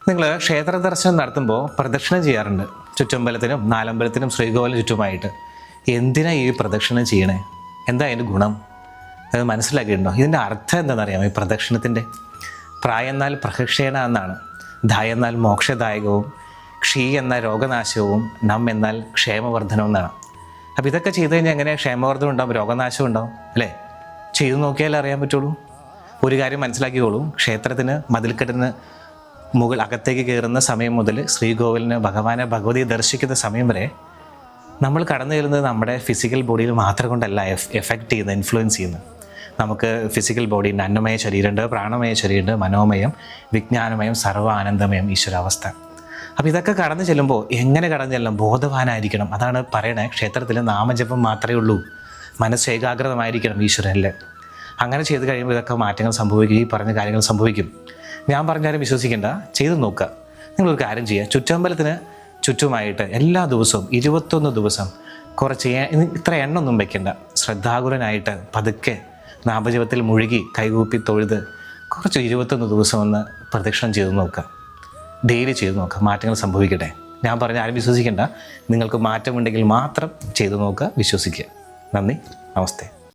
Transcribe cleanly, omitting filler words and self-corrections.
നിങ്ങൾ ക്ഷേത്ര ദർശനം നടത്തുമ്പോൾ പ്രദക്ഷിണം ചെയ്യാറുണ്ട്, ചുറ്റമ്പലത്തിനും നാലമ്പലത്തിനും ശ്രീകോവിലും ചുറ്റുമായിട്ട്. എന്തിനാ ഈ പ്രദക്ഷിണം ചെയ്യണേ? എന്താ അതിൻ്റെ ഗുണം? അത് മനസ്സിലാക്കിയിട്ടുണ്ടോ? ഇതിൻ്റെ അർത്ഥം എന്താണെന്നറിയാമോ? ഈ പ്രദക്ഷിണത്തിൻ്റെ പ്രായ എന്നാൽ പ്രഹക്ഷേണ എന്നാണ്. ധ എന്നാൽ മോക്ഷദായകവും, ക്ഷീ എന്നാൽ രോഗനാശവും, നം എന്നാൽ ക്ഷേമവർദ്ധനവും എന്നാണ്. അപ്പോൾ ഇതൊക്കെ ചെയ്ത് കഴിഞ്ഞാൽ എങ്ങനെ ക്ഷേമവർദ്ധനം ഉണ്ടാവും, രോഗനാശം ഉണ്ടാവും അല്ലേ? ചെയ്തു നോക്കിയാലേ അറിയാൻ പറ്റുള്ളൂ. ഒരു കാര്യം മനസ്സിലാക്കിക്കോളൂ, ക്ഷേത്രത്തിന് മതിൽക്കെട്ടിന് അകത്തേക്ക് കയറുന്ന സമയം മുതൽ ശ്രീകോവിലിന് ഭഗവാനെ ഭഗവതിയെ ദർശിക്കുന്ന സമയം വരെ നമ്മൾ കടന്നു ചെല്ലുന്നത് നമ്മുടെ ഫിസിക്കൽ ബോഡിയിൽ മാത്രം കൊണ്ടല്ല എഫക്റ്റ് ചെയ്യുന്നത്, ഇൻഫ്ലുവൻസ് ചെയ്യുന്നത്. നമുക്ക് ഫിസിക്കൽ ബോഡിയുണ്ട്, അന്നമയ ശരീരമുണ്ട്, പ്രാണമയ ശരീരമുണ്ട്, മനോമയം, വിജ്ഞാനമയം, സർവ്വ ആനന്ദമയം ഈശ്വരാവസ്ഥ. അപ്പോൾ ഇതൊക്കെ കടന്നു ചെല്ലുമ്പോൾ എങ്ങനെ കടന്നു ചെല്ലണം? ബോധവാനായിരിക്കണം. അതാണ് പറയണേ, ക്ഷേത്രത്തിൽ നാമജപം മാത്രമേ ഉള്ളൂ, മനസ്സ് ഏകാഗ്രതമായിരിക്കണം ഈശ്വരനിൽ. അങ്ങനെ ചെയ്ത് കഴിയുമ്പോൾ ഇതൊക്കെ മാറ്റങ്ങൾ സംഭവിക്കും, ഈ പറഞ്ഞ കാര്യങ്ങൾ സംഭവിക്കും. ഞാൻ പറഞ്ഞാലും വിശ്വസിക്കേണ്ട, ചെയ്ത് നോക്കുക. നിങ്ങളൊരു കാര്യം ചെയ്യുക, ചുറ്റമ്പലത്തിന് ചുറ്റുമായിട്ട് എല്ലാ ദിവസവും 21 ദിവസം കുറച്ച് ഇത്ര എണ്ണൊന്നും വെക്കേണ്ട, ശ്രദ്ധാകുലനായിട്ട് പതുക്കെ നാമജപത്തിൽ മുഴുകി കൈകൂപ്പി തൊഴുത് കുറച്ച് 21 ദിവസം ഒന്ന് പ്രദക്ഷിണം ചെയ്ത് നോക്കുക. ഡെയിലി ചെയ്ത് നോക്കുക, മാറ്റങ്ങൾ സംഭവിക്കട്ടെ. ഞാൻ പറഞ്ഞ ആരും വിശ്വസിക്കേണ്ട, നിങ്ങൾക്ക് മാറ്റമുണ്ടെങ്കിൽ മാത്രം ചെയ്തു നോക്കുക, വിശ്വസിക്കുക. നന്ദി, നമസ്തേ.